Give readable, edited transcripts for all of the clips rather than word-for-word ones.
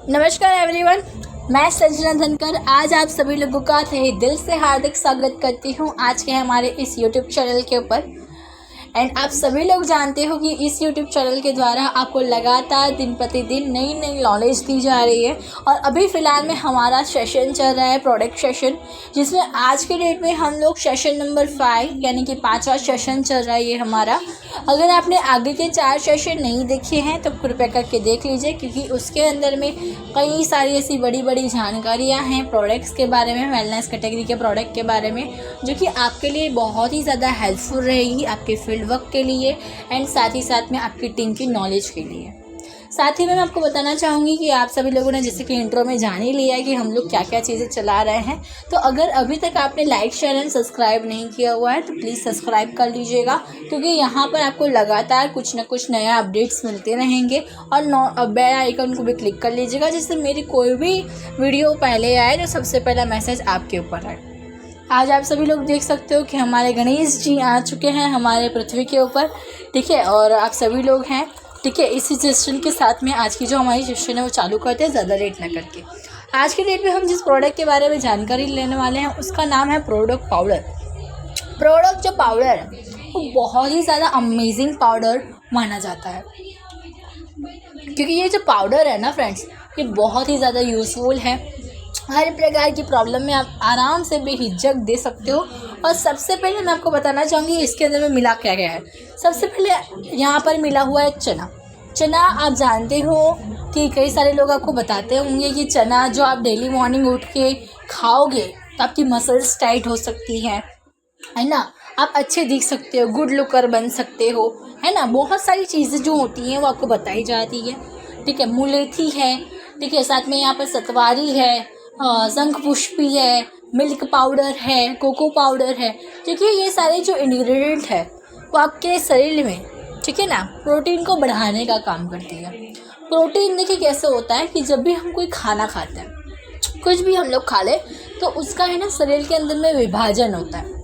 नमस्कार एवरीवन, मैं संजना धनकर आज आप सभी लोगों का तहे दिल से हार्दिक स्वागत करती हूँ आज के हमारे इस यूट्यूब चैनल के ऊपर। एंड आप सभी लोग जानते हो कि इस यूट्यूब चैनल के द्वारा आपको लगातार दिन प्रतिदिन नई नई नॉलेज दी जा रही है। और अभी फ़िलहाल में हमारा सेशन चल रहा है प्रोडक्ट सेशन, जिसमें आज के डेट में हम लोग सेशन नंबर 5 यानी कि 5वां सेशन चल रहा है ये हमारा। अगर आपने आगे के 4 सेशन नहीं देखे हैं तो कृपया करके देख लीजिए, क्योंकि उसके अंदर में कई सारी ऐसी बड़ी बड़ी जानकारियाँ हैं प्रोडक्ट्स के बारे में, वेलनेस कैटेगरी के प्रोडक्ट के बारे में, जो कि आपके लिए बहुत ही ज़्यादा हेल्पफुल रहेगी आपके फील्ड वर्क के लिए एंड साथ ही साथ में आपकी टीम की नॉलेज के लिए। साथ ही में मैं आपको बताना चाहूँगी कि आप सभी लोगों ने जैसे कि इंट्रो में जान ही लिया है कि हम लोग क्या क्या चीज़ें चला रहे हैं। तो अगर अभी तक आपने लाइक शेयर एंड सब्सक्राइब नहीं किया हुआ है तो प्लीज़ सब्सक्राइब कर लीजिएगा, क्योंकि यहाँ पर आपको लगातार कुछ ना कुछ नया अपडेट्स मिलते रहेंगे। और बेल आइकन को भी क्लिक कर लीजिएगा, जिससे मेरी कोई भी वीडियो पहले आए तो सबसे पहला मैसेज आपके ऊपर आए। आज आप सभी लोग देख सकते हो कि हमारे गणेश जी आ चुके हैं हमारे पृथ्वी के ऊपर, ठीक है। और आप सभी लोग हैं, ठीक है। इसी सेशन के साथ में आज की जो हमारी सेशन है वो चालू करते हैं ज़्यादा लेट ना करके। आज के डेट में हम जिस प्रोडक्ट के बारे में जानकारी लेने वाले हैं उसका नाम है प्रोडक्ट पाउडर। प्रोडक्ट जो पाउडर है वो बहुत ही ज़्यादा अमेजिंग पाउडर माना जाता है, क्योंकि ये जो पाउडर है ना फ्रेंड्स, ये बहुत ही ज़्यादा यूज़फुल है। हर प्रकार की प्रॉब्लम में आप आराम से बेहिचक दे सकते हो। और सबसे पहले मैं आपको बताना चाहूँगी इसके अंदर में मिला क्या गया है। सबसे पहले यहाँ पर मिला हुआ है चना। चना आप जानते हो कि कई सारे लोग आपको बताते होंगे कि चना जो आप डेली मॉर्निंग उठ के खाओगे तो आपकी मसल्स टाइट हो सकती हैं, है ना। आप अच्छे दिख सकते हो, गुड लुकर बन सकते हो, है ना। बहुत सारी चीज़ें जो होती हैं वो आपको बताई जाती है, ठीक है। मुलेठी है, ठीक है। साथ में यहाँ पर सतवारी है, शंख पुष्पी है, मिल्क पाउडर है, कोको पाउडर है, ठीक है। ये सारे जो इंग्रेडिएंट है वो आपके शरीर में, ठीक है ना, प्रोटीन को बढ़ाने का काम करती है। प्रोटीन देखिए कैसे होता है कि जब भी हम कोई खाना खाते हैं, कुछ भी हम लोग खा ले तो उसका है ना शरीर के अंदर में विभाजन होता है।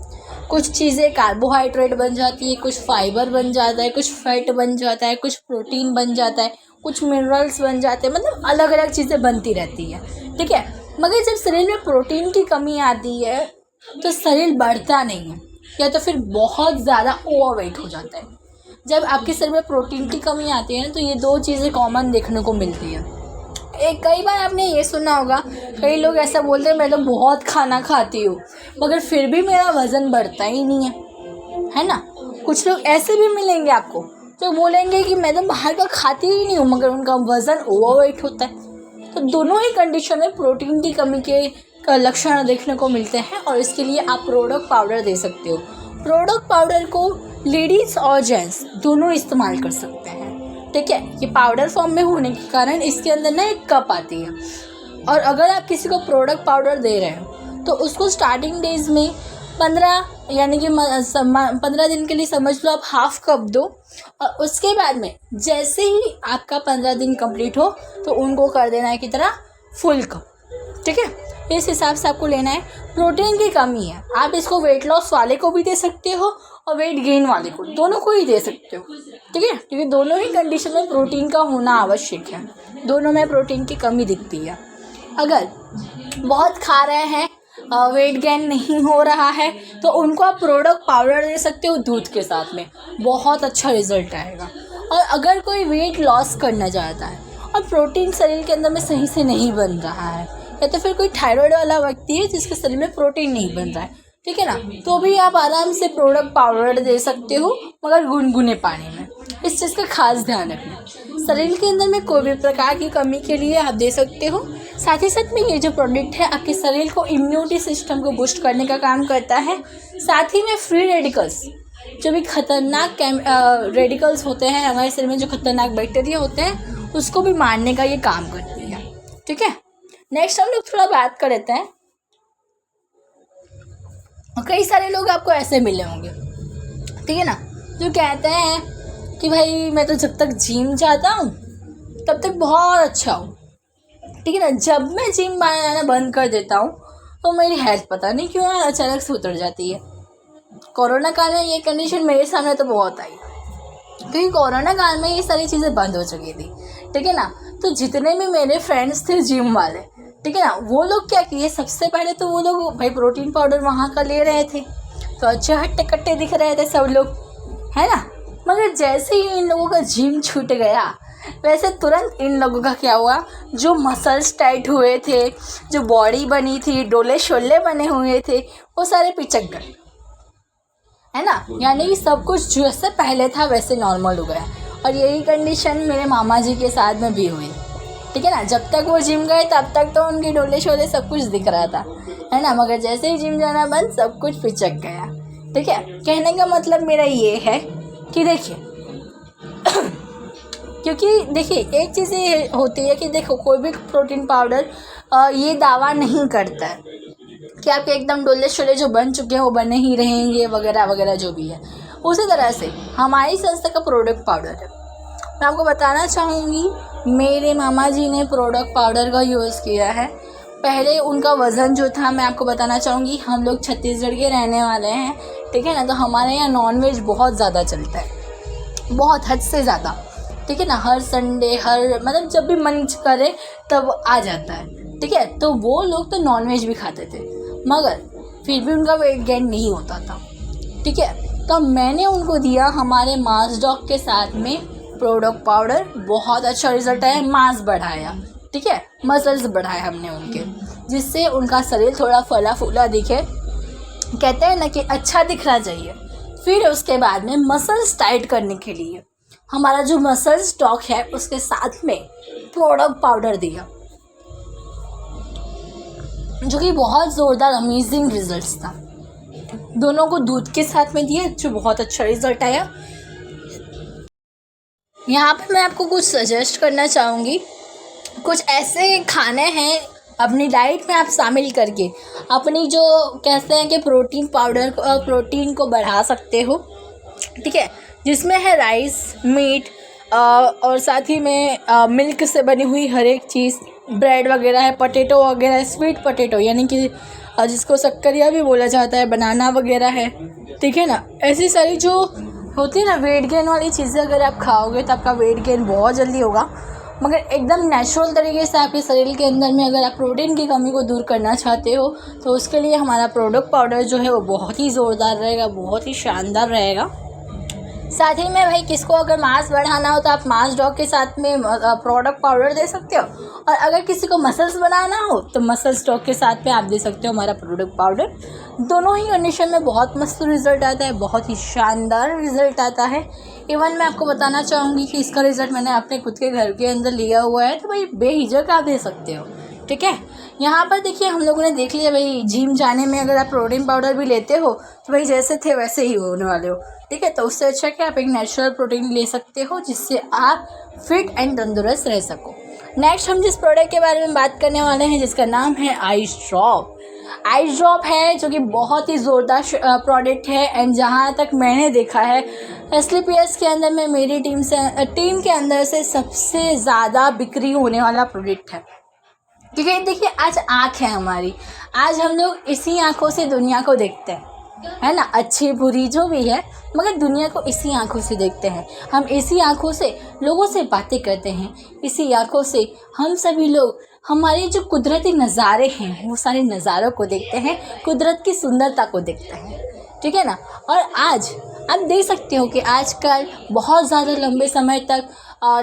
कुछ चीज़ें कार्बोहाइड्रेट बन जाती है, कुछ फाइबर बन जाता है, कुछ फैट बन जाता है, कुछ प्रोटीन बन जाता है, कुछ मिनरल्स बन जाते हैं, मतलब अलग अलग चीज़ें बनती रहती है, ठीक है। मगर जब शरीर में प्रोटीन की कमी आती है तो शरीर बढ़ता नहीं है, या तो फिर बहुत ज़्यादा ओवरवेट हो जाता है। जब आपके शरीर में प्रोटीन की कमी आती है तो ये दो चीज़ें कॉमन देखने को मिलती है। कई बार आपने ये सुना होगा, कई लोग ऐसा बोलते हैं मैं तो बहुत खाना खाती हूँ मगर फिर भी मेरा वज़न बढ़ता ही नहीं है ना। कुछ लोग ऐसे भी मिलेंगे आपको जो बोलेंगे कि मैं तो बाहर का खाती ही नहीं हूँ मगर उनका वज़न ओवरवेट होता है। तो दोनों ही कंडीशन में प्रोटीन की कमी के लक्षण देखने को मिलते हैं, और इसके लिए आप प्रोडक्ट पाउडर दे सकते हो। प्रोडक्ट पाउडर को लेडीज़ और जेंट्स दोनों इस्तेमाल कर सकते हैं, ठीक है। ये पाउडर फॉर्म में होने के कारण इसके अंदर ना एक कप आती है, और अगर आप किसी को प्रोडक्ट पाउडर दे रहे हो तो उसको स्टार्टिंग डेज में 15 यानी कि 15 दिन के लिए समझ लो आप हाफ कप दो, और उसके बाद में जैसे ही आपका 15 दिन कंप्लीट हो तो उनको कर देना है की तरह फुल कप, ठीक है। इस हिसाब से आपको लेना है। प्रोटीन की कमी है, आप इसको वेट लॉस वाले को भी दे सकते हो और वेट गेन वाले को, दोनों को ही दे सकते हो, ठीक है। क्योंकि दोनों ही कंडीशन में प्रोटीन का होना आवश्यक है, दोनों में प्रोटीन की कमी दिखती है। अगर बहुत खा रहे हैं, वेट गेन नहीं हो रहा है तो उनको आप प्रोडक्ट पाउडर दे सकते हो दूध के साथ में, बहुत अच्छा रिजल्ट आएगा। और अगर कोई वेट लॉस करना चाहता है और प्रोटीन शरीर के अंदर में सही से नहीं बन रहा है, या तो फिर कोई थायराइड वाला व्यक्ति है जिसके शरीर में प्रोटीन नहीं बन रहा है, ठीक है ना, तो भी आप आराम से प्रोडक्ट पाउडर दे सकते हो, मगर गुनगुने पानी में। इस चीज़ का खास ध्यान रखना। शरीर के अंदर में कोई भी प्रकार की कमी के लिए आप दे सकते हो। साथ ही साथ में ये जो प्रोडक्ट है आपके शरीर को इम्यूनिटी सिस्टम को बूस्ट करने का काम करता है। साथ ही में फ्री रेडिकल्स, जो भी खतरनाक रेडिकल्स होते हैं हमारे शरीर में, जो खतरनाक बैक्टीरिया होते हैं उसको भी मारने का ये काम करती है, ठीक है। नेक्स्ट हम लोग थोड़ा बात कर लेते हैं। कई सारे लोग आपको ऐसे मिले होंगे, ठीक है ना, जो कहते हैं कि भाई मैं तो जब तक जिम जाता हूँ तब तक बहुत अच्छा हूँ, ठीक है ना। जब मैं जिम जाना बंद कर देता हूँ तो मेरी हेल्थ पता नहीं क्यों अचानक से उतर जाती है। कोरोना काल में ये कंडीशन मेरे सामने तो बहुत आई, क्योंकि कोरोना काल में ये सारी चीज़ें बंद हो चुकी थी, ठीक है ना। तो जितने भी मेरे फ्रेंड्स थे जिम वाले, ठीक है ना, वो लोग क्या किए, सबसे पहले तो वो लोग भाई प्रोटीन पाउडर वहाँ का ले रहे थे, तो अच्छे हट्टे कट्टे दिख रहे थे सब लोग, है ना। मगर जैसे ही इन लोगों का जिम छूट गया, वैसे तुरंत इन लोगों का क्या हुआ, जो मसल्स टाइट हुए थे, जो बॉडी बनी थी, डोले शोले बने हुए थे, वो सारे पिचक गए, है ना। यानी कि सब कुछ जैसे पहले था वैसे नॉर्मल हो गया। और यही कंडीशन मेरे मामा जी के साथ में भी हुई, ठीक है ना। जब तक वो जिम गए तब तक तो उनके डोले शोले सब कुछ दिख रहा था, है ना। मगर जैसे ही जिम जाना बंद, सब कुछ पिचक गया, ठीक है। कहने का मतलब मेरा ये है कि देखिए क्योंकि देखिए एक चीज़ ये होती है कि देखो कोई भी प्रोटीन पाउडर ये दावा नहीं करता है कि आपके एकदम डोले शोले जो बन चुके हैं वो बने ही रहेंगे वगैरह वगैरह जो भी है। उसी तरह से हमारी संस्था का प्रोडक्ट पाउडर है। मैं आपको बताना चाहूँगी, मेरे मामा जी ने प्रोडक्ट पाउडर का यूज़ किया है। पहले उनका वज़न जो था, मैं आपको बताना चाहूँगी, हम लोग छत्तीसगढ़ के रहने वाले हैं, ठीक है ना। तो हमारे यहाँ नॉनवेज बहुत ज़्यादा चलता है, बहुत हद से ज़्यादा, ठीक है ना। हर संडे, हर मतलब जब भी मन करे तब आ जाता है, ठीक है। तो वो लोग तो नॉनवेज भी खाते थे, मगर फिर भी उनका वेट गेन नहीं होता था, ठीक है। तो मैंने उनको दिया हमारे मास डॉग के साथ में प्रोडक्ट पाउडर, बहुत अच्छा रिजल्ट आया, मास बढ़ाया, ठीक है, मसल्स बढ़ाए हमने उनके, जिससे उनका शरीर थोड़ा फला फूला दिखे, कहते हैं ना कि अच्छा दिखना चाहिए। फिर उसके बाद में मसल्स टाइट करने के लिए हमारा जो मसल स्टॉक है उसके साथ में प्रोडक्ट पाउडर दिया, जो कि बहुत ज़ोरदार अमेजिंग रिजल्ट्स था। दोनों को दूध के साथ में दिया, जो बहुत अच्छा रिजल्ट आया। यहाँ पे मैं आपको कुछ सजेस्ट करना चाहूँगी, कुछ ऐसे खाने हैं अपनी डाइट में आप शामिल करके अपनी जो कहते हैं कि प्रोटीन को बढ़ा सकते हो, ठीक है। जिसमें है राइस, मीट और साथ ही में मिल्क से बनी हुई हर एक चीज़, ब्रेड वगैरह है, पोटैटो वगैरह है, स्वीट पोटैटो यानी कि जिसको शक्करिया भी बोला जाता है, बनाना वगैरह है, ठीक है ना। ऐसी सारी जो होती है ना वेट गेन वाली चीज़ें अगर आप खाओगे तो आपका वेट गेन बहुत जल्दी होगा। मगर एकदम नेचुरल तरीके से आपके शरीर के अंदर में अगर आप प्रोटीन की कमी को दूर करना चाहते हो तो उसके लिए हमारा प्रोडक्ट पाउडर जो है वो बहुत ही ज़ोरदार रहेगा, बहुत ही शानदार रहेगा। साथ ही में भाई किसको अगर मास बढ़ाना हो तो आप मास डॉग के साथ में प्रोडक्ट पाउडर दे सकते हो, और अगर किसी को मसल्स बनाना हो तो मसल स्टॉक के साथ में आप दे सकते हो हमारा प्रोडक्ट पाउडर। दोनों ही कंडीशन में बहुत मस्त रिज़ल्ट आता है, बहुत ही शानदार रिज़ल्ट आता है। इवन मैं आपको बताना चाहूँगी कि इसका रिज़ल्ट मैंने अपने खुद के घर के अंदर लिया हुआ है, तो भाई बेहिचक आप दे सकते हो, ठीक है। यहाँ पर देखिए हम लोगों ने देख लिया भाई, जिम जाने में अगर आप प्रोटीन पाउडर भी लेते हो तो भाई जैसे थे वैसे ही होने वाले हो, ठीक है। तो उससे अच्छा कि आप एक नेचुरल प्रोटीन ले सकते हो जिससे आप फिट एंड तंदुरुस्त रह सको। नेक्स्ट हम जिस प्रोडक्ट के बारे में बात करने वाले हैं जिसका नाम है आइस ड्रॉप। आइस ड्रॉप है जो कि बहुत ही ज़ोरदार प्रोडक्ट है, एंड जहाँ तक मैंने देखा है SLPS के अंदर में मेरी टीम के अंदर से सबसे ज़्यादा बिक्री होने वाला प्रोडक्ट है। क्योंकि देखिए आज आँख है हमारी, आज हम लोग इसी आँखों से दुनिया को देखते हैं, है ना, अच्छी बुरी जो भी है, मगर दुनिया को इसी आँखों से देखते हैं। हम इसी आँखों से लोगों से बातें करते हैं, इसी आँखों से हम सभी लोग हमारे जो कुदरती नज़ारे हैं वो सारे नज़ारों को देखते हैं, कुदरत की सुंदरता को देखते हैं, ठीक है ना। और आज आप देख सकते हो कि आजकल बहुत ज़्यादा लंबे समय तक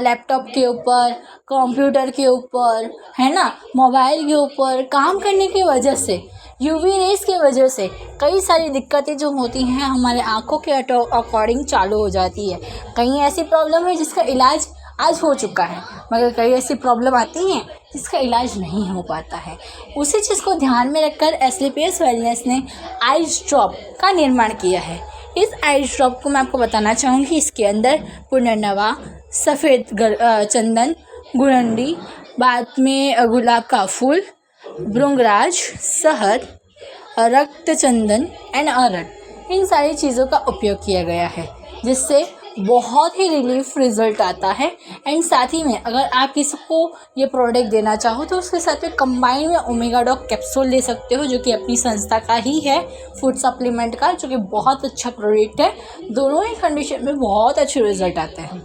लैपटॉप के ऊपर, कंप्यूटर के ऊपर, है ना, मोबाइल के ऊपर काम करने की वजह से, UV रेस की वजह से कई सारी दिक्कतें जो होती हैं हमारे आँखों के अकॉर्डिंग चालू हो जाती है। कई ऐसी प्रॉब्लम है जिसका इलाज आज हो चुका है, मगर कई ऐसी प्रॉब्लम आती हैं जिसका इलाज नहीं हो पाता है। उसी चीज़ को ध्यान में रखकर SLPS वेलनेस ने आइस ड्रॉप का निर्माण किया है। इस आइस ड्रॉप को मैं आपको बताना चाहूँगी, इसके अंदर पुनर्नवा, सफ़ेद चंदन, गुलंडी, बाद में गुलाब का फूल, भृंगराज, शहद, रक्त चंदन एंड अरट, इन सारी चीज़ों का उपयोग किया गया है, जिससे बहुत ही रिलीफ रिजल्ट आता है। एंड साथ ही में अगर आप किसी को ये प्रोडक्ट देना चाहो तो उसके साथ में कंबाइन में ओमेगा डॉग कैप्सूल ले सकते हो, जो कि अपनी संस्था का ही है, फूड सप्लीमेंट का, जो कि बहुत अच्छा प्रोडक्ट है। दोनों ही कंडीशन में बहुत अच्छे रिजल्ट आते हैं।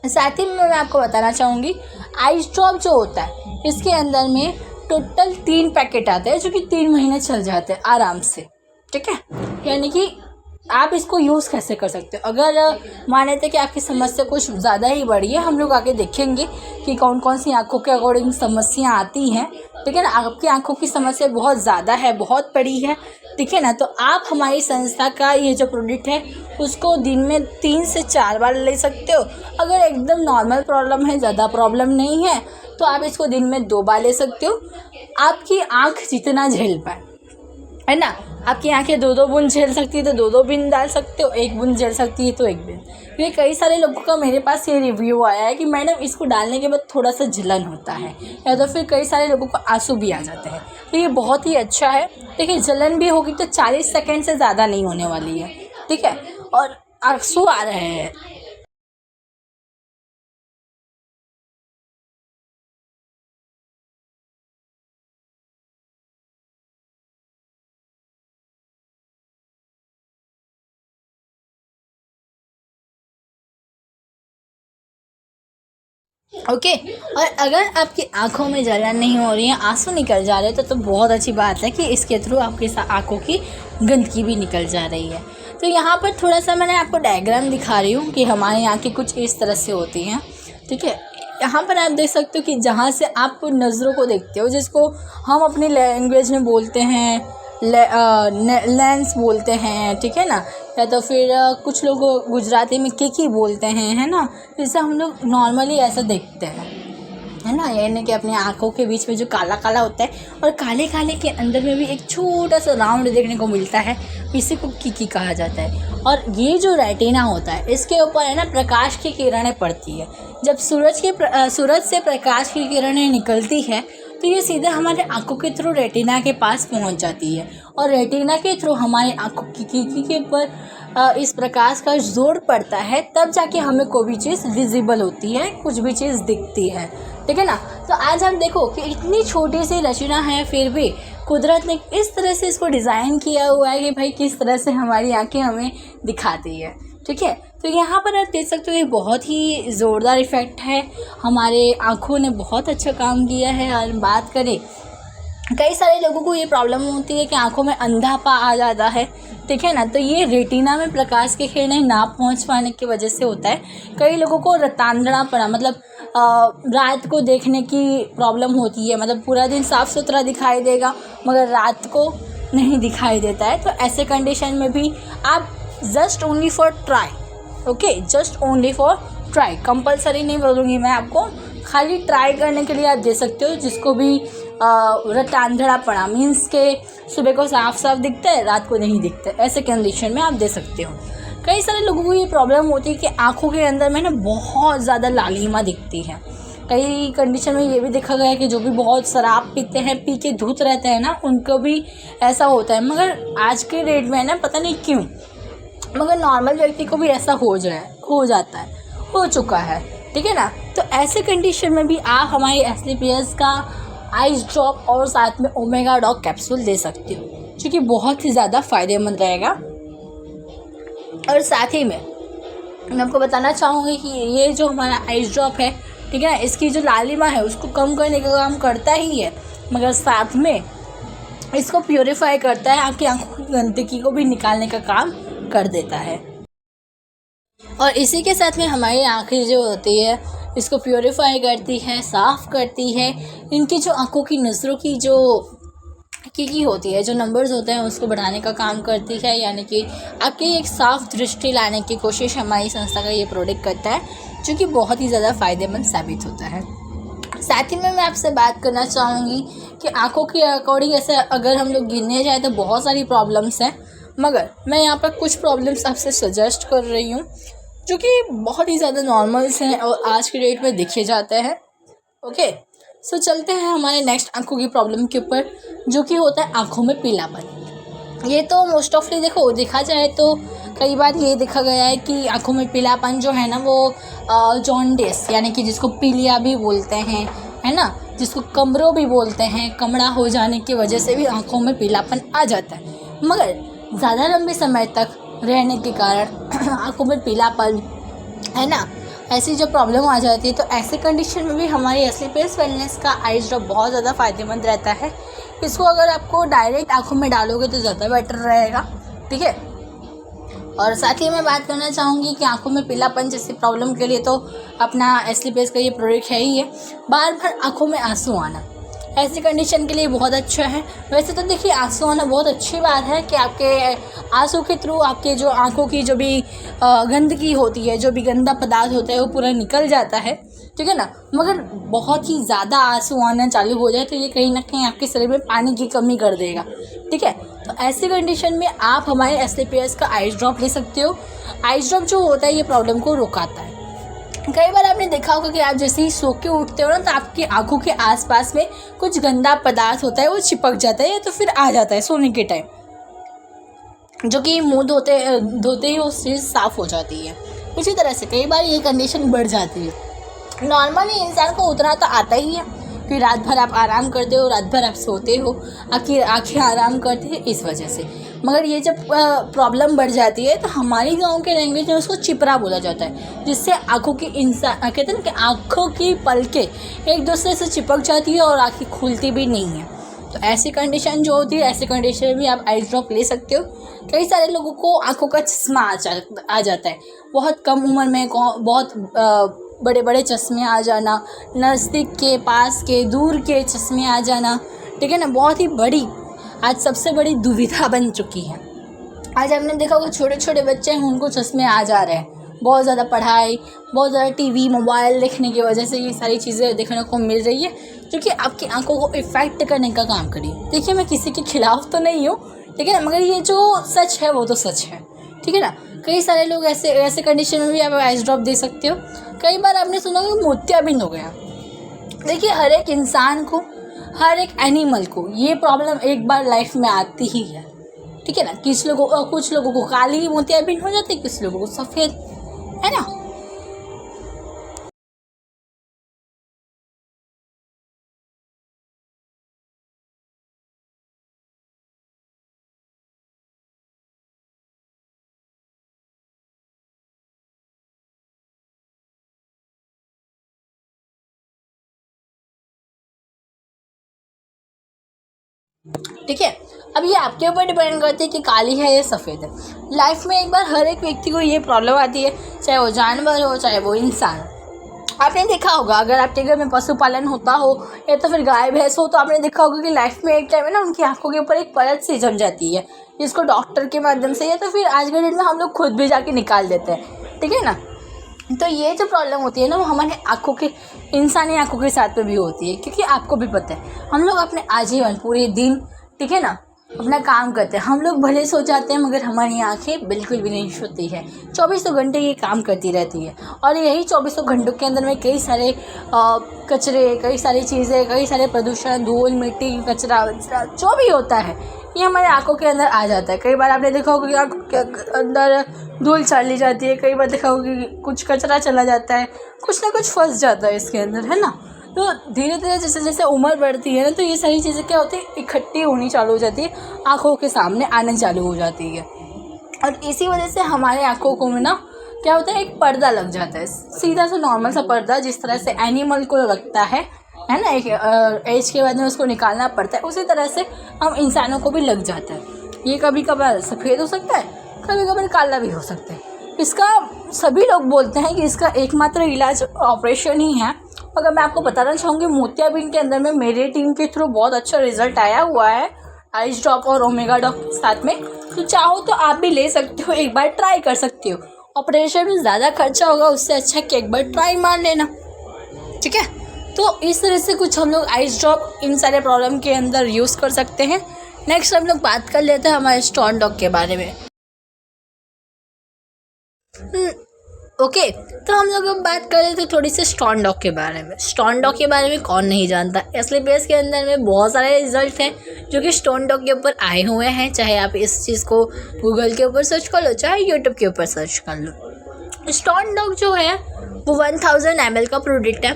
साथ ही में मैं आपको बताना चाहूँगी, आइस ड्रॉप जो होता है इसके अंदर में टोटल 3 पैकेट आते हैं, जो कि 3 महीने चल जाते हैं आराम से। ठीक है, यानी कि आप इसको यूज़ कैसे कर सकते हो। अगर मान लेते कि आपकी समस्या कुछ ज़्यादा ही बड़ी है, हम लोग आगे देखेंगे कि कौन कौन सी आँखों के अकॉर्डिंग समस्या आती हैं। ठीक है ना, आपकी आँखों की समस्या बहुत ज़्यादा है, बहुत बड़ी है, ठीक है ना, तो आप हमारी संस्था का ये जो प्रोडक्ट है उसको दिन में 3 से 4 बार ले सकते हो। अगर एकदम नॉर्मल प्रॉब्लम है, ज़्यादा प्रॉब्लम नहीं है, तो आप इसको दिन में 2 बार ले सकते हो। आपकी आँख जितना झेल पाए, है ना, आपकी आंखें 2-2 बूंद झेल सकती है तो 2-2 बूंद डाल सकते हो, 1 बूंद झेल सकती है तो 1 बूंद। क्योंकि कई सारे लोगों का मेरे पास ये रिव्यू आया है कि मैडम इसको डालने के बाद थोड़ा सा जलन होता है, या तो फिर कई सारे लोगों को आंसू भी आ जाते हैं। तो ये बहुत ही अच्छा है। देखिए, जलन भी होगी तो 40 सेकेंड से ज़्यादा नहीं होने वाली है। ठीक है, और आंसू आ रहे हैं, ओके। और अगर आपकी आंखों में जलन नहीं हो रही है, आंसू निकल जा रहे हैं, तो बहुत अच्छी बात है कि इसके थ्रू आपकी आंखों की गंदगी भी निकल जा रही है। तो यहाँ पर थोड़ा सा मैंने आपको डायग्राम दिखा रही हूँ कि हमारी आंखें कुछ इस तरह से होती हैं। ठीक है, यहाँ पर आप देख सकते हो कि जहाँ से आप नज़रों को देखते हो, जिसको हम अपनी लैंग्वेज में बोलते हैं लेंस बोलते हैं, ठीक है ना, या तो फिर कुछ लोग गुजराती में केकी बोलते हैं, है ना। जैसे हम लोग नॉर्मली ऐसा देखते हैं, है ना, यानी कि अपनी आँखों के बीच में जो काला काला होता है और काले काले के अंदर में भी एक छोटा सा राउंड देखने को मिलता है, इसी को कीकी कहा जाता है। और ये जो रेटिना होता है, इसके ऊपर है ना प्रकाश की किरणें पड़ती है। जब सूरज से प्रकाश की किरणें निकलती है तो ये सीधे हमारे आँखों के थ्रू रेटिना के पास पहुंच जाती है, और रेटिना के थ्रू हमारी आँखों की कीकी के ऊपर इस प्रकाश का जोर पड़ता है, तब जाके हमें कोई भी चीज़ विजिबल होती है, कुछ भी चीज़ दिखती है। ठीक है ना। तो आज हम देखो कि इतनी छोटी सी रचना है, फिर भी कुदरत ने इस तरह से इसको डिज़ाइन किया हुआ है कि भाई किस तरह से हमारी आँखें हमें दिखाती है। ठीक है, तो यहाँ पर आप देख सकते हो ये बहुत ही ज़ोरदार इफ़ेक्ट है, हमारे आँखों ने बहुत अच्छा काम किया है। और बात करें, कई सारे लोगों को ये प्रॉब्लम होती है कि आंखों में अंधापा आ जाता है, ठीक है ना, तो ये रेटिना में प्रकाश की किरणें ना पहुंच पाने की वजह से होता है। कई लोगों को रतांधणापना, मतलब रात को देखने की प्रॉब्लम होती है, मतलब पूरा दिन साफ़ सुथरा दिखाई देगा मगर रात को नहीं दिखाई देता है। तो ऐसे कंडीशन में भी आप just only for try, okay, just only for try, compulsory नहीं बोलूँगी मैं आपको, खाली ट्राई करने के लिए आप दे सकते हो। जिसको भी रतांधड़ा पड़ा मीन्स के सुबह को साफ साफ दिखता है, रात को नहीं दिखता है, ऐसे कंडीशन में आप दे सकते हो। कई सारे लोगों को ये प्रॉब्लम होती है कि आँखों के अंदर में ना बहुत ज़्यादा लालिमा दिखती है। कई कंडीशन में ये भी देखा गया है कि जो भी बहुत शराब पीते हैं, पी के धुत रहते हैं ना, उनको भी ऐसा होता है। मगर आज के डेट में ना पता नहीं क्यों, मगर नॉर्मल व्यक्ति को भी ऐसा हो जाता है, हो चुका है। ठीक है ना, तो ऐसे कंडीशन में भी आप हमारी एसलीपीएस का आइस ड्रॉप और साथ में ओमेगा डॉग कैप्सूल दे सकते हो, जो कि बहुत ही ज़्यादा फ़ायदेमंद रहेगा। और साथ ही में मैं आपको बताना चाहूँगी कि ये जो हमारा आइस ड्रॉप है, ठीक है ना, इसकी जो लालिमा है उसको कम करने का काम करता ही है, मगर साथ में इसको प्योरीफाई करता है, आपकी आंखों की गंदगी को भी निकालने का काम कर देता है। और इसी के साथ में हमारी आँखें जो होती है इसको प्योरीफाई करती है, साफ़ करती है। इनकी जो आँखों की नज़रों की जो की होती है, जो नंबर्स होते हैं उसको बढ़ाने का काम करती है, यानी कि आपकी एक साफ़ दृष्टि लाने की कोशिश हमारी संस्था का ये प्रोडक्ट करता है, जो कि बहुत ही ज़्यादा फ़ायदेमंद साबित होता है। साथ ही में मैं आपसे बात करना चाहूँगी कि आँखों के अकॉर्डिंग ऐसे अगर हम लोग गिनने जाए तो बहुत सारी प्रॉब्लम्स हैं, मगर मैं यहाँ पर कुछ प्रॉब्लम्स आपसे सजेस्ट कर रही हूँ जो कि बहुत ही ज़्यादा नॉर्मल्स हैं और आज के डेट में देखे जाते हैं। ओके, सो चलते हैं हमारे नेक्स्ट आँखों की प्रॉब्लम के ऊपर, जो कि होता है आँखों में पीलापन। ये तो मोस्ट ऑफली देखो देखा जाए तो कई बार ये देखा गया है कि आँखों में पीलापन जो है ना वो जॉन्डिस यानी कि जिसको पीलिया भी बोलते हैं, है ना, जिसको कमरो भी बोलते हैं, कमड़ा हो जाने की वजह से भी आँखों में पीलापन आ जाता है। मगर ज़्यादा लंबे समय तक रहने के कारण आँखों में पीलापन, है ना, ऐसी जो प्रॉब्लम आ जाती है, तो ऐसे कंडीशन में भी हमारी एस्लीपियस वेलनेस का आइस ड्रॉप बहुत ज़्यादा फ़ायदेमंद रहता है। इसको अगर आपको डायरेक्ट आँखों में डालोगे तो ज़्यादा बेटर रहेगा, ठीक है। और साथ ही मैं बात करना चाहूँगी कि आँखों में पीलापन जैसी प्रॉब्लम के लिए तो अपना एस्लीपियस का ये प्रोडक्ट है ही है। बार बार आँखों में आंसू आना ऐसी कंडीशन के लिए बहुत अच्छा है। वैसे तो देखिए आंसू आना बहुत अच्छी बात है कि आपके आंसू के थ्रू आपके जो आँखों की जो भी गंदगी होती है, जो भी गंदा पदार्थ होता है वो पूरा निकल जाता है, ठीक है ना। मगर बहुत ही ज़्यादा आंसू आना चालू हो जाए तो ये कहीं ना कहीं आपके शरीर में पानी की कमी कर देगा, ठीक है। तो ऐसी कंडीशन में आप हमारे एस्लीपियस का आइस ड्रॉप ले सकते हो। आइस ड्रॉप जो होता है ये प्रॉब्लम को रोकाता है। कई बार आपने देखा होगा कि आप जैसे ही सो के उठते हो ना तो आपकी आंखों के आसपास में कुछ गंदा पदार्थ होता है वो चिपक जाता है या तो फिर आ जाता है सोने के टाइम, जो कि मुंह धोते ही वो चीज़ साफ़ हो जाती है। इसी तरह से कई बार ये कंडीशन बढ़ जाती है। नॉर्मली इंसान को उतना तो आता ही है, फिर रात भर आप आराम करते हो, रात भर आप सोते हो, आपकी आँखें आराम करती है इस वजह से। मगर ये जब प्रॉब्लम बढ़ जाती है तो हमारी गांव के लैंग्वेज में उसको चिपरा बोला जाता है, जिससे आँखों की कहते हैं ना कि आँखों की पलकें एक दूसरे से चिपक जाती है और आँखें खुलती भी नहीं है। तो ऐसी कंडीशन जो होती है, ऐसी कंडीशन में भी आप आइस ड्रॉप ले सकते हो। कई सारे लोगों को आँखों का चश्मा आ जाता है, बहुत कम उम्र में बहुत बड़े बड़े चश्मे आ जाना, नज़दीक के, पास के, दूर के चश्मे आ जाना, ठीक है ना। बहुत ही बड़ी आज सबसे बड़ी दुविधा बन चुकी है। आज आपने देखा होगा छोटे छोटे बच्चे हैं उनको चश्मे आ जा रहे हैं। बहुत ज़्यादा पढ़ाई, बहुत ज़्यादा टीवी मोबाइल देखने की वजह से ये सारी चीज़ें देखने को मिल रही है, जो कि आपकी आंखों को इफ़ेक्ट करने का काम करी। देखिए मैं किसी के खिलाफ तो नहीं हूँ, ठीक है ना, मगर ये जो सच है वो तो सच है, ठीक है ना। कई सारे लोग ऐसे कंडीशन में भी आप आइस ड्रॉप दे सकते हो। कई बार आपने सुना कि मोतियाबिंद हो गया। देखिए हर एक इंसान को, हर एक एनिमल को ये प्रॉब्लम एक बार लाइफ में आती ही है, ठीक है ना। कुछ लोगों को काली मोतियाबिंद हो जाती है, कुछ लोगों को सफ़ेद, है ना। ठीक है, अब ये आपके ऊपर डिपेंड करती है कि काली है या सफ़ेद है। लाइफ में एक बार हर एक व्यक्ति को ये प्रॉब्लम आती है, चाहे वो जानवर हो चाहे वो इंसान। आपने देखा होगा अगर आपके घर में पशुपालन होता हो या तो फिर गाय भैंस हो, तो आपने देखा होगा कि लाइफ में एक टाइम है ना उनकी आंखों के ऊपर एक परत सी जम जाती है, जिसको डॉक्टर के माध्यम से या तो फिर आज के डेट में हम लोग खुद भी जाके निकाल देते हैं, ठीक है ना। तो ये जो प्रॉब्लम होती है ना वो हमारे आँखों के, इंसानी आँखों के साथ में भी होती है, क्योंकि आपको भी पता है हम लोग अपने आजीवन पूरे दिन, ठीक है ना, अपना काम करते हैं। हम लोग भले सो जाते हैं मगर हमारी आंखें बिल्कुल भी नहीं सोती है, 24 घंटे ये काम करती रहती है। और यही 24 घंटों के अंदर में कई सारे कचरे, कई सारी चीज़ें, कई सारे प्रदूषण, धूल, मिट्टी, कचरा जो भी होता है ये हमारे आंखों के अंदर आ जाता है। कई बार आपने देखा होगा कि आंखों के अंदर धूल चली जाती है, कई बार देखा होगा कि कुछ कचरा चला जाता है, कुछ ना कुछ फंस जाता है इसके अंदर, है ना। तो धीरे धीरे जैसे जैसे उम्र बढ़ती है ना तो ये सारी चीज़ें क्या होती है, इकट्ठी होनी चालू हो जाती है, आँखों के सामने आने चालू हो जाती है। और इसी वजह से हमारे आँखों को में ना क्या होता है, एक पर्दा लग जाता है, सीधा सा नॉर्मल सा पर्दा, जिस तरह से एनिमल को लगता है ना, एक एज के बाद में उसको निकालना पड़ता है, उसी तरह से हम इंसानों को भी लग जाता है। ये कभी कभार सफ़ेद हो सकता है, कभी कभार काला भी हो सकता है। इसका सभी लोग बोलते हैं कि इसका एकमात्र इलाज ऑपरेशन ही है। अगर मैं आपको बताना चाहूँगी मोतियाबिंद के अंदर में मेरे टीम के थ्रू बहुत अच्छा रिजल्ट आया हुआ है आइस ड्रॉप और ओमेगा ड्रॉप के साथ में। तो चाहो तो आप भी ले सकते हो, एक बार ट्राई कर सकते हो। ऑपरेशन में ज़्यादा खर्चा होगा, उससे अच्छा कि एक बार ट्राई मार लेना, ठीक है। तो इस तरह से कुछ हम लोग आइस ड्रॉप इन सारे प्रॉब्लम के अंदर यूज़ कर सकते हैं। नेक्स्ट हम लोग बात कर लेते हैं हमारे स्टोन डॉग के बारे में। ओके, तो हम लोग अब बात कर रहे थे थोड़ी सी स्टोन डॉग के बारे में। स्टोन डॉग के बारे में कौन नहीं जानता। एस्लीपियस के अंदर में बहुत सारे रिजल्ट हैं, जो कि स्टोन डॉग के ऊपर आए हुए हैं। चाहे आप इस चीज़ को गूगल के ऊपर सर्च कर लो, चाहे यूट्यूब के ऊपर सर्च कर लो। स्टोन डॉग जो है वो 1000 ml का प्रोडक्ट है,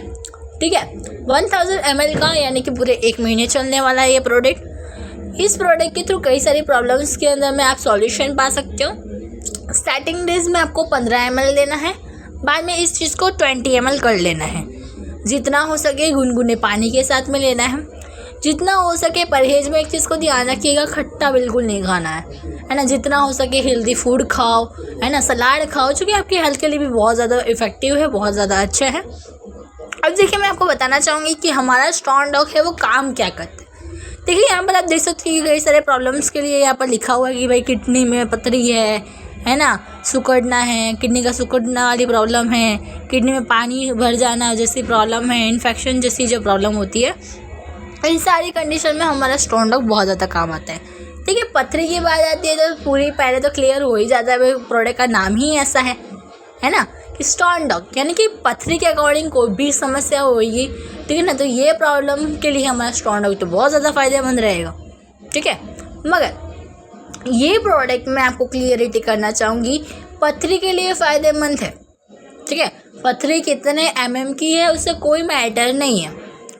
ठीक है। 1000 ml का यानी कि पूरे 1 महीने चलने वाला है ये प्रोडक्ट। इस प्रोडक्ट के थ्रू कई सारी प्रॉब्लम्स के अंदर में आप सॉल्यूशन पा सकते हो। स्टार्टिंग डेज में आपको 15 ml लेना है, बाद में इस चीज़ को 20 ml कर लेना है। जितना हो सके गुनगुने पानी के साथ में लेना है। जितना हो सके परहेज में एक चीज़ को ध्यान रखिएगा, खट्टा बिल्कुल नहीं खाना है ना। जितना हो सके हेल्दी फूड खाओ, है ना, सलाद खाओ, जो कि आपकी हेल्थ के लिए भी बहुत ज़्यादा इफ़ेक्टिव है, बहुत ज़्यादा अच्छा है। अब देखिए, मैं आपको बताना चाहूँगी कि हमारा स्टोन डॉग है वो काम क्या करता है। देखिए यहाँ पर आप देख सकते हैं कि कई सारे प्रॉब्लम्स के लिए यहाँ पर लिखा हुआ है कि भाई किडनी में पथरी है ना, सिकुड़ना है, किडनी का सिकुड़ना वाली प्रॉब्लम है, किडनी में पानी भर जाना जैसी प्रॉब्लम है, इन्फेक्शन जैसी जो प्रॉब्लम होती है, इन सारी कंडीशन में हमारा स्टोन डॉग बहुत ज़्यादा काम आता है। ठीक है, पथरी की बात आती है तो पूरी पहले तो क्लियर हो ही जाता है, भाई प्रोडक्ट का नाम ही ऐसा है ना, कि स्टोन डॉग यानी कि पथरी के अकॉर्डिंग कोई भी समस्या होगी, ठीक है ना, तो ये प्रॉब्लम के लिए हमारा स्टोन डॉग तो बहुत ज़्यादा फायदेमंद रहेगा। ठीक है, मगर ये प्रोडक्ट मैं आपको क्लियरिटी करना चाहूँगी, पथरी के लिए फ़ायदेमंद है। ठीक है, पथरी कितने mm की है उससे कोई मैटर नहीं है,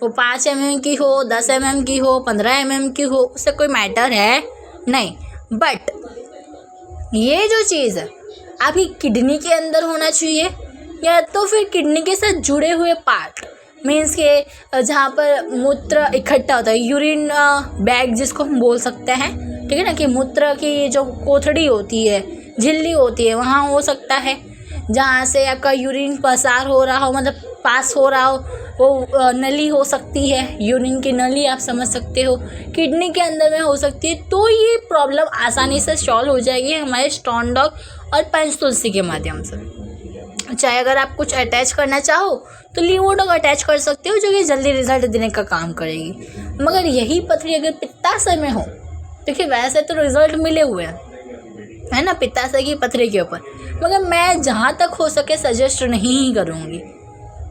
वो 5 mm की हो, 10 mm की हो, 15 mm की हो, उससे कोई मैटर है नहीं। बट ये जो चीज़ है आपकी किडनी के अंदर होना चाहिए, या तो फिर किडनी के साथ जुड़े हुए पार्ट, मीन्स के जहाँ पर मूत्र इकट्ठा होता है, यूरिन बैग जिसको हम बोल सकते हैं, ठीक है ना, कि मूत्र की जो कोथड़ी होती है, झिल्ली होती है, वहाँ हो सकता है जहाँ से आपका यूरिन पसार हो रहा हो, मतलब पास हो रहा हो, वो नली हो सकती है, यूरिन की नली आप समझ सकते हो, किडनी के अंदर में हो सकती है। तो ये प्रॉब्लम आसानी से सॉल्व हो जाएगी हमारे स्टोन डॉग और पंचतुलसी के माध्यम से। चाहे अगर आप कुछ अटैच करना चाहो तो लीवोडॉग अटैच कर सकते हो, जो कि जल्दी रिजल्ट देने का काम करेगी। मगर यही पथरी अगर पित्ताशय में हो, देखिए वैसे तो रिजल्ट मिले हुए हैं, है ना, पित्ताशय की पथरी के ऊपर, मगर मैं जहाँ तक हो सके सजेस्ट नहीं ही करूँगी,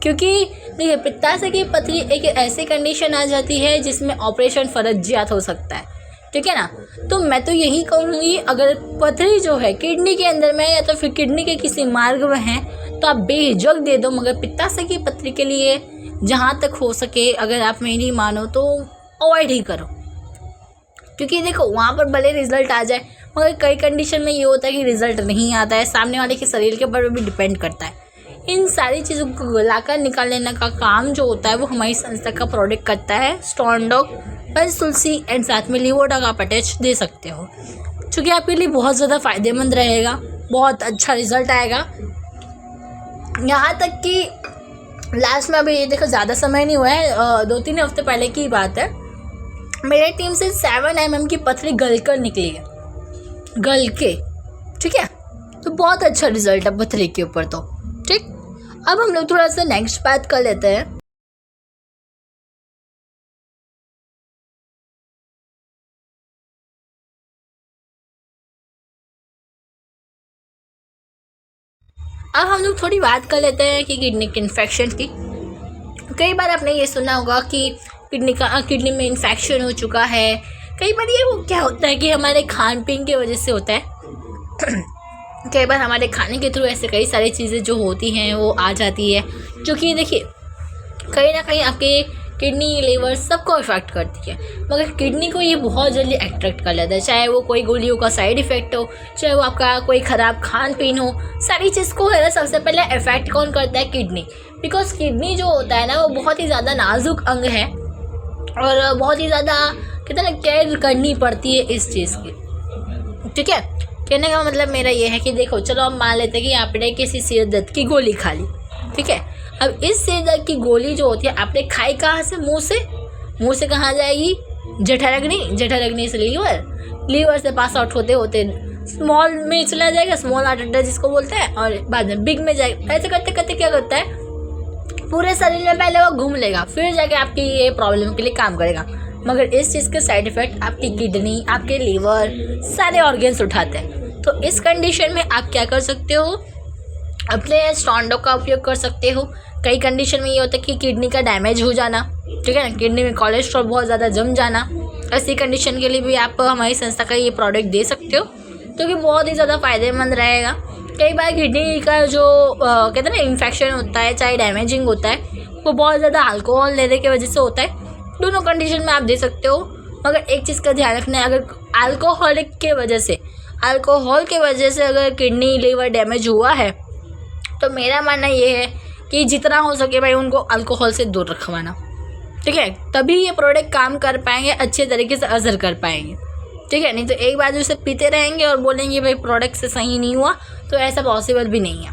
क्योंकि देखिए पित्ताशय की पथरी एक ऐसी कंडीशन आ जाती है जिसमें ऑपरेशन फर्जियात हो सकता है। ठीक है ना, तो मैं तो यही कहूँगी, अगर पथरी जो है किडनी के अंदर में या तो फिर किडनी के किसी मार्ग में है तो आप बेझिझक दे दो, मगर पित्ताशय की पथरी के लिए जहाँ तक हो सके, अगर आप मेरी मानो तो अवॉइड ही करो। क्योंकि देखो वहाँ पर भले रिजल्ट आ जाए, मगर कई कंडीशन में ये होता है कि रिजल्ट नहीं आता है, सामने वाले के शरीर के ऊपर भी डिपेंड करता है। इन सारी चीज़ों को गलाकर निकाल लेने का काम जो होता है वो हमारी संस्था का प्रोडक्ट करता है, स्टोन डॉग, पंचतुलसी एंड साथ में लीवोडॉग आप अटैच दे सकते हो, जो कि आपके लिए बहुत ज़्यादा फ़ायदेमंद रहेगा, बहुत अच्छा रिजल्ट आएगा। यहाँ तक कि लास्ट में अभी देखो ज़्यादा समय नहीं हुआ है, 2-3 हफ्ते पहले की बात है, मेरे टीम से 7 mm की पथरी गल कर निकली है, गल के। ठीक है, तो बहुत अच्छा रिजल्ट है पथरी के ऊपर तो। ठीक, अब हम लोग थोड़ा सा नेक्स्ट बात कर लेते हैं। अब हम लोग थोड़ी बात कर लेते हैं कि किडनी के इन्फेक्शन की। कई बार आपने ये सुना होगा कि किडनी में इन्फेक्शन हो चुका है। कई बार ये वो क्या होता है कि हमारे खान पीन की वजह से होता है। कई बार हमारे खाने के थ्रू ऐसे कई सारी चीज़ें जो होती हैं वो आ जाती है, जो कि देखिए कहीं ना कहीं आपके किडनी, लीवर सबको इफेक्ट करती है, मगर किडनी को ये बहुत जल्दी अट्रैक्ट कर लेता है। चाहे वो कोई गोलियों का साइड इफ़ेक्ट हो, चाहे वो आपका कोई ख़राब खान पीन हो, सारी चीज़ को है ना सबसे पहले इफेक्ट कौन करता है? किडनी। बिकॉज किडनी जो होता है ना वो बहुत ही ज़्यादा नाजुक अंग है और बहुत ही ज़्यादा कहते हैं ना केयर करनी पड़ती है इस चीज़ की। ठीक है, कहने का मतलब मेरा ये है कि देखो चलो हम मान लेते हैं कि आपने किसी सिर दर्द की गोली खा ली। ठीक है, अब इस सिर दर्द की गोली जो होती है आपने खाई कहाँ से? मुंह से कहाँ जाएगी? जठराग्नि से लीवर से पास आउट होते होते स्मॉल में चला जाएगा, स्मॉल आर्टरी जिसको बोलते हैं, और बाद में बिग में जाएगा। ऐसे करते करते क्या करता है पूरे शरीर में पहले वो घूम लेगा, फिर जाके आपकी ये प्रॉब्लम के लिए काम करेगा। मगर इस चीज़ के साइड इफ़ेक्ट आपकी किडनी, आपके लीवर, सारे ऑर्गन्स उठाते हैं। तो इस कंडीशन में आप क्या कर सकते हो? अपने स्टोन डॉग का उपयोग कर सकते हो। कई कंडीशन में ये होता है कि किडनी का डैमेज हो जाना, ठीक है ना, किडनी में कोलेस्ट्रॉल बहुत ज़्यादा जम जाना, ऐसी कंडीशन के लिए भी आप हमारी संस्था का ये प्रोडक्ट दे सकते हो, तो कि बहुत ही ज़्यादा फ़ायदेमंद रहेगा। कई बार किडनी का जो कहते हैं ना इन्फेक्शन होता है, चाहे डैमेजिंग होता है, वो बहुत ज़्यादा अल्कोहल लेने की वजह से होता है। दोनों कंडीशन में आप दे सकते हो, मगर एक चीज़ का ध्यान रखना है, अगर अल्कोहल के वजह से अगर किडनी लीवर डैमेज हुआ है, तो मेरा मानना ये है कि जितना हो सके भाई उनको अल्कोहल से दूर रखवाना, ठीक है। तभी ये प्रोडक्ट काम कर पाएंगे, अच्छे तरीके से असर कर पाएंगे, ठीक है। नहीं तो एक बार उसे पीते रहेंगे और बोलेंगे भाई प्रोडक्ट से सही नहीं हुआ, तो ऐसा पॉसिबल भी नहीं है,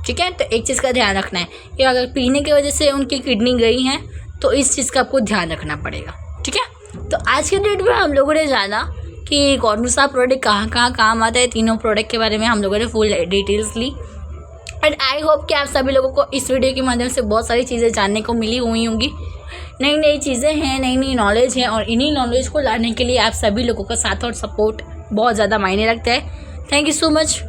ठीक है। तो एक चीज़ का ध्यान रखना है कि अगर पीने की वजह से उनकी किडनी गई है, तो इस चीज़ का आपको ध्यान रखना पड़ेगा, ठीक है। तो आज के डेट में हम लोगों ने जाना कि कौन सा प्रोडक्ट कहाँ कहाँ काम आता है। तीनों प्रोडक्ट के बारे में हम लोगों ने फुल डिटेल्स ली, एंड आई होप कि आप सभी लोगों को इस वीडियो के माध्यम से बहुत सारी चीज़ें जानने को मिली हुई होंगी। नई नई चीज़ें हैं, नई नई नॉलेज है, और इन्हीं नॉलेज को लाने के लिए आप सभी लोगों का साथ और सपोर्ट बहुत ज़्यादा मायने रखता है। Thank you so much.